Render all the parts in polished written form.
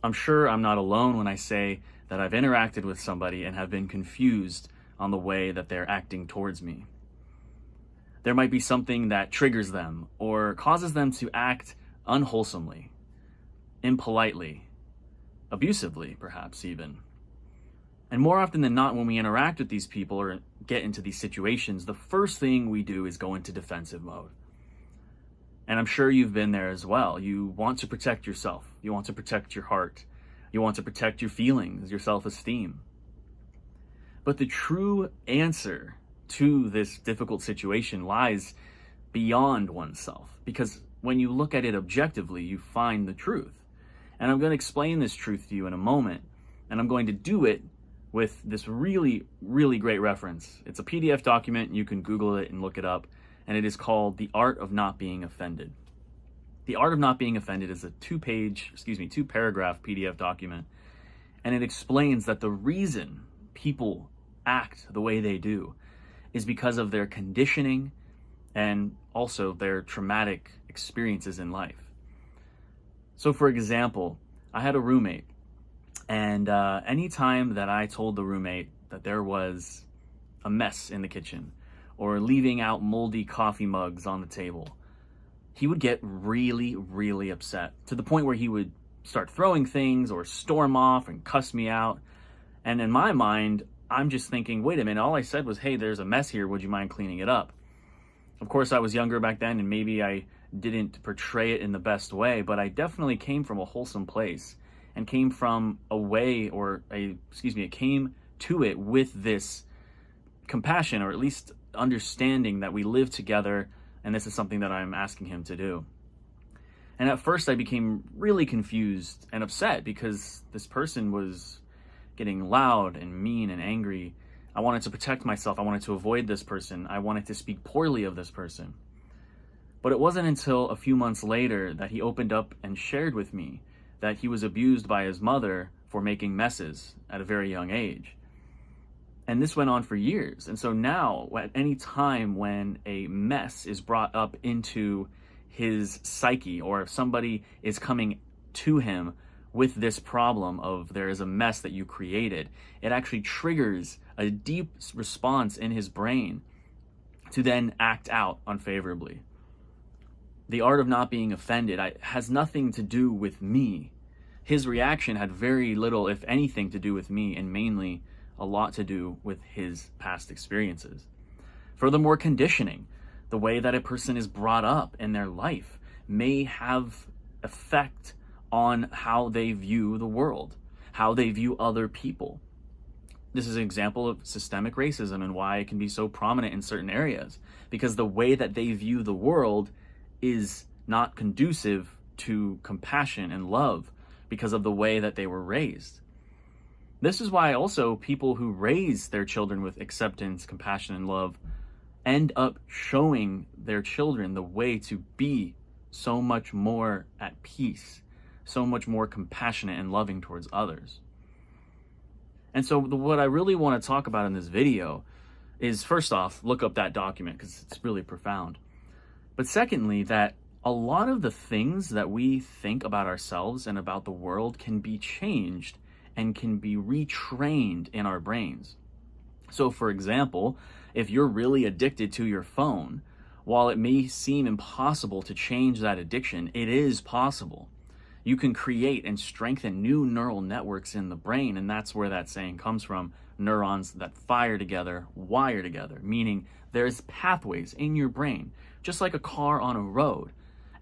I'm sure I'm not alone when I say that I've interacted with somebody and have been confused on the way that they're acting towards me. There might be something that triggers them or causes them to act unwholesomely, impolitely, abusively, perhaps even. And more often than not, when we interact with these people or get into these situations, the first thing we do is go into defensive mode. And I'm sure you've been there as well. You want to protect yourself. You want to protect your heart. You want to protect your feelings, your self-esteem. But the true answer to this difficult situation lies beyond oneself. Because when you look at it objectively, you find the truth. And I'm going to explain this truth to you in a moment. And I'm going to do it with this really, really great reference. It's a PDF document. You can Google it and look it up. And it is called The Art of Not Being Offended. The Art of Not Being Offended is a two-paragraph PDF document. And it explains that the reason people act the way they do is because of their conditioning and also their traumatic experiences in life. So for example, I had a roommate, and anytime that I told the roommate that there was a mess in the kitchen or leaving out moldy coffee mugs on the table, he would get really, really upset to the point where he would start throwing things or storm off and cuss me out. And in my mind, I'm just thinking, wait a minute, all I said was, hey, there's a mess here, would you mind cleaning it up? Of course, I was younger back then, and maybe I didn't portray it in the best way, but I definitely came from a wholesome place and came from it came to it with this compassion, or at least understanding that we live together, and this is something that I'm asking him to do. And at first I became really confused and upset because this person was getting loud and mean and angry. I wanted to protect myself. I wanted to avoid this person. I wanted to speak poorly of this person. But it wasn't until a few months later that he opened up and shared with me that he was abused by his mother for making messes at a very young age. And this went on for years. And so now, at any time when a mess is brought up into his psyche, or if somebody is coming to him with this problem of there is a mess that you created, it actually triggers a deep response in his brain to then act out unfavorably. The art of not being offended has nothing to do with me. His reaction had very little, if anything, to do with me, and mainly a lot to do with his past experiences. Furthermore, conditioning, the way that a person is brought up in their life, may have effect on how they view the world, how they view other people. This is an example of systemic racism and why it can be so prominent in certain areas, because the way that they view the world is not conducive to compassion and love because of the way that they were raised. This is why also people who raise their children with acceptance, compassion, and love end up showing their children the way to be so much more at peace, so much more compassionate and loving towards others. And so what I really want to talk about in this video is, first off, look up that document because it's really profound. But secondly, that a lot of the things that we think about ourselves and about the world can be changed and can be retrained in our brains. So for example, if you're really addicted to your phone, while it may seem impossible to change that addiction, it is possible. You can create and strengthen new neural networks in the brain, and that's where that saying comes from. Neurons that fire together, wire together, meaning there's pathways in your brain, just like a car on a road.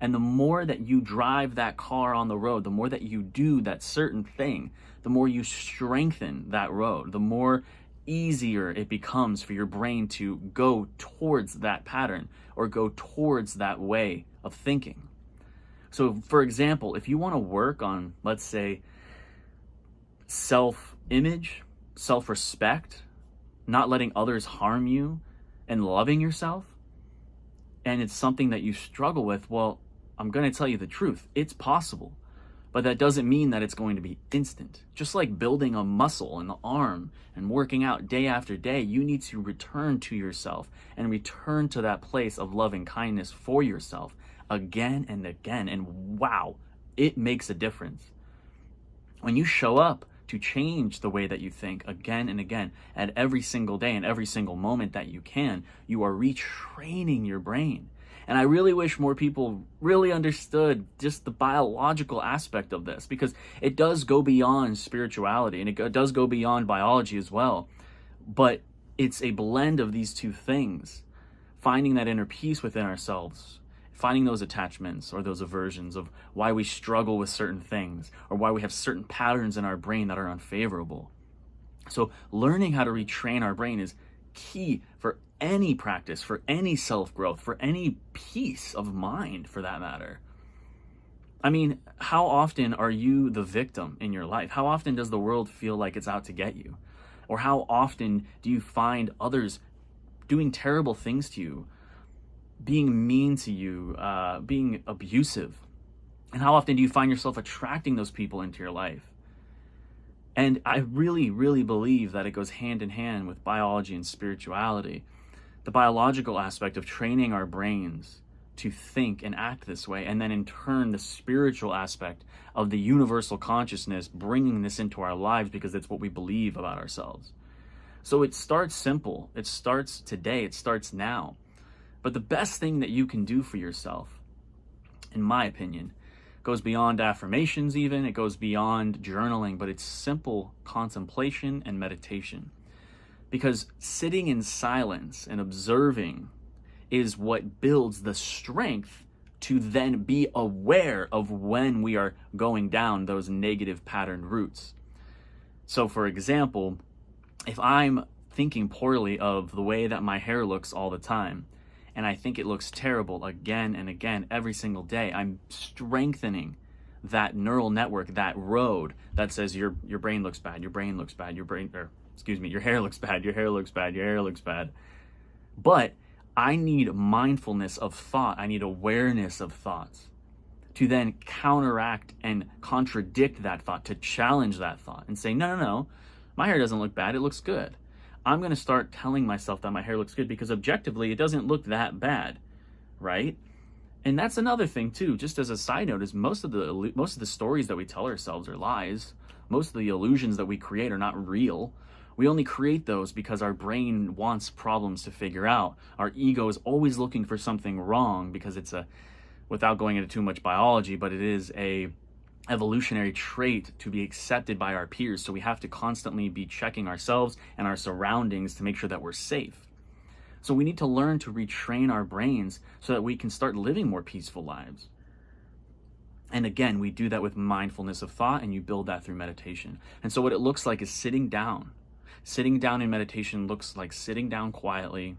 And the more that you drive that car on the road, the more that you do that certain thing, the more you strengthen that road, the more easier it becomes for your brain to go towards that pattern or go towards that way of thinking. So for example, if you want to work on, let's say, self-image, self-respect, not letting others harm you, and loving yourself, and it's something that you struggle with, well, I'm going to tell you the truth. It's possible, but that doesn't mean that it's going to be instant. Just like building a muscle in the arm and working out day after day, you need to return to yourself and return to that place of loving kindness for yourself again and again. And wow, it makes a difference. When you show up to change the way that you think again and again at every single day and every single moment that you can, you are retraining your brain. And I really wish more people really understood just the biological aspect of this, because it does go beyond spirituality and it does go beyond biology as well. But it's a blend of these two things, finding that inner peace within ourselves, finding those attachments or those aversions of why we struggle with certain things or why we have certain patterns in our brain that are unfavorable. So learning how to retrain our brain is key for any practice, for any self-growth, for any peace of mind for that matter. I mean, how often are you the victim in your life? How often does the world feel like it's out to get you? Or how often do you find others doing terrible things to you, being mean to you, being abusive? And how often do you find yourself attracting those people into your life? And I really, really believe that it goes hand in hand with biology and spirituality. The biological aspect of training our brains to think and act this way, and then in turn the spiritual aspect of the universal consciousness bringing this into our lives because it's what we believe about ourselves. So it starts simple. It starts today. It starts now. But the best thing that you can do for yourself, in my opinion, goes beyond affirmations even. It goes beyond journaling, but it's simple contemplation and meditation. Because sitting in silence and observing is what builds the strength to then be aware of when we are going down those negative patterned routes. So for example, if I'm thinking poorly of the way that my hair looks all the time, and I think it looks terrible again and again every single day, I'm strengthening that neural network, that road that says your brain looks bad, your brain looks bad, your hair looks bad, your hair looks bad, your hair looks bad. But I need mindfulness of thought. I need awareness of thoughts to then counteract and contradict that thought, to challenge that thought and say, no, my hair doesn't look bad, it looks good. I'm going to start telling myself that my hair looks good because objectively it doesn't look that bad, right? And that's another thing too, just as a side note, is most of the stories that we tell ourselves are lies. Most of the illusions that we create are not real. We only create those because our brain wants problems to figure out. Our ego is always looking for something wrong because it's without going into too much biology, but it is a evolutionary trait to be accepted by our peers. So we have to constantly be checking ourselves and our surroundings to make sure that we're safe. So we need to learn to retrain our brains so that we can start living more peaceful lives. And again, we do that with mindfulness of thought, and you build that through meditation. And so what it looks like is sitting down. Sitting down in meditation looks like sitting down quietly,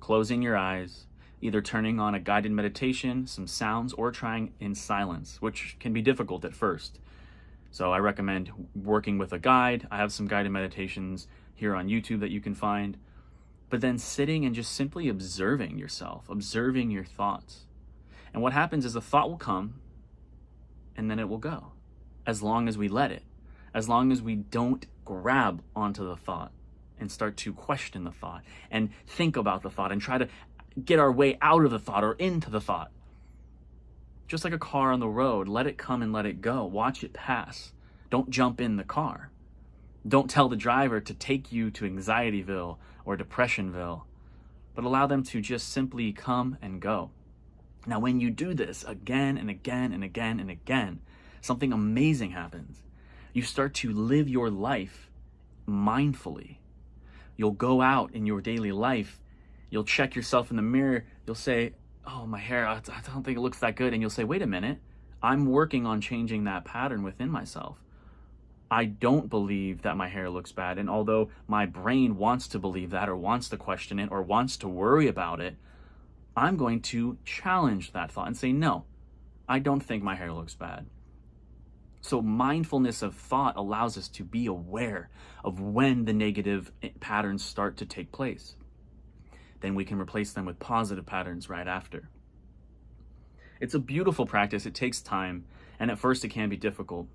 closing your eyes, either turning on a guided meditation, some sounds, or trying in silence, which can be difficult at first. So I recommend working with a guide. I have some guided meditations here on YouTube that you can find. But then sitting and just simply observing yourself, observing your thoughts. And what happens is a thought will come and then it will go, as long as we let it, as long as we don't grab onto the thought and start to question the thought and think about the thought and try to get our way out of the thought or into the thought. Just like a car on the road, let it come and let it go. Watch it pass. Don't jump in the car. Don't tell the driver to take you to Anxietyville or Depressionville, but allow them to just simply come and go. Now, when you do this again and again and again and again, something amazing happens. You start to live your life mindfully. You'll go out in your daily life. You'll check yourself in the mirror. You'll say, oh, my hair, I don't think it looks that good. And you'll say, wait a minute, I'm working on changing that pattern within myself. I don't believe that my hair looks bad. And although my brain wants to believe that or wants to question it or wants to worry about it, I'm going to challenge that thought and say, no, I don't think my hair looks bad. So mindfulness of thought allows us to be aware of when the negative patterns start to take place. Then we can replace them with positive patterns right after. It's a beautiful practice. It takes time, and at first it can be difficult.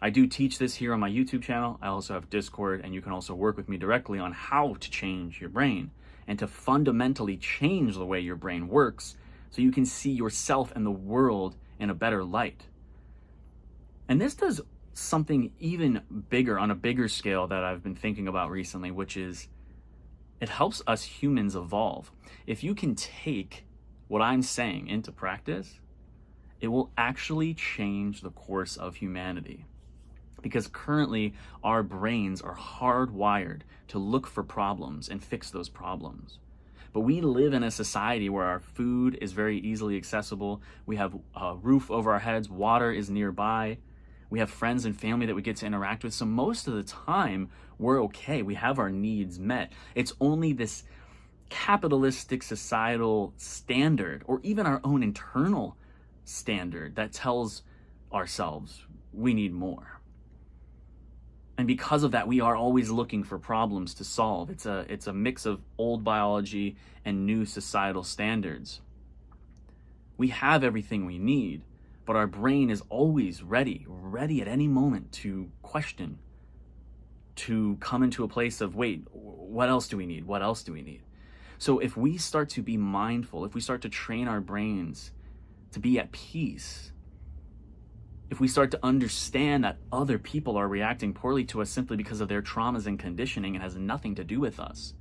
I do teach this here on my YouTube channel. I also have Discord, and you can also work with me directly on how to change your brain and to fundamentally change the way your brain works so you can see yourself and the world in a better light. And this does something even bigger, on a bigger scale, that I've been thinking about recently, which is it helps us humans evolve. If you can take what I'm saying into practice, it will actually change the course of humanity. Because currently, our brains are hardwired to look for problems and fix those problems. But we live in a society where our food is very easily accessible. We have a roof over our heads, water is nearby. We have friends and family that we get to interact with. So most of the time, we're okay. We have our needs met. It's only this capitalistic societal standard, or even our own internal standard, that tells ourselves we need more. And because of that, we are always looking for problems to solve. It's a mix of old biology and new societal standards. We have everything we need, but our brain is always ready at any moment to question, to come into a place of, wait, what else do we need? What else do we need? So if we start to be mindful, if we start to train our brains to be at peace, if we start to understand that other people are reacting poorly to us simply because of their traumas and conditioning and has nothing to do with us,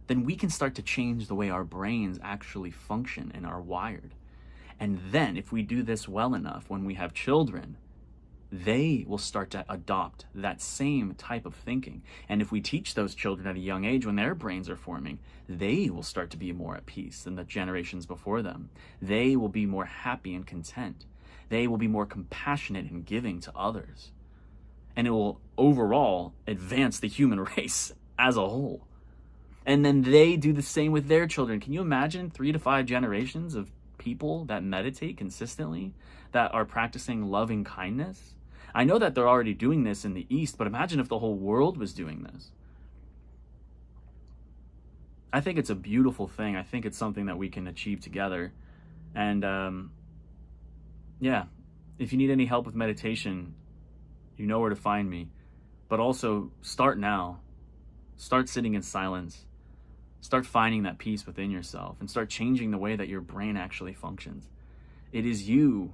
then we can start to change the way our brains actually function and are wired. And then if we do this well enough, when we have children, they will start to adopt that same type of thinking. And if we teach those children at a young age, when their brains are forming, they will start to be more at peace than the generations before them. They will be more happy and content. They will be more compassionate and giving to others. And it will overall advance the human race as a whole. And then they do the same with their children. Can you imagine 3 to 5 generations of people that meditate consistently, that are practicing loving kindness? I know that they're already doing this in the East, but imagine if the whole world was doing this. I think it's a beautiful thing. I think it's something that we can achieve together. And yeah, if you need any help with meditation, you know where to find me. But also, start now. Start sitting in silence. Start finding that peace within yourself and start changing the way that your brain actually functions. It is you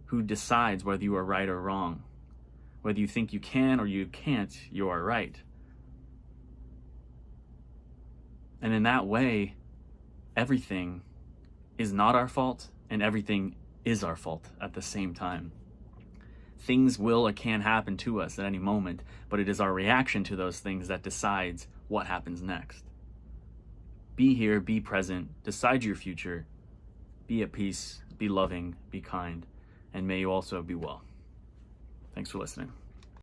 who decides whether you are right or wrong. Whether you think you can or you can't, you are right. And in that way, everything is not our fault and everything is our fault at the same time. Things will or can happen to us at any moment, but it is our reaction to those things that decides what happens next. Be here, be present, decide your future, be at peace, be loving, be kind, and may you also be well. Thanks for listening.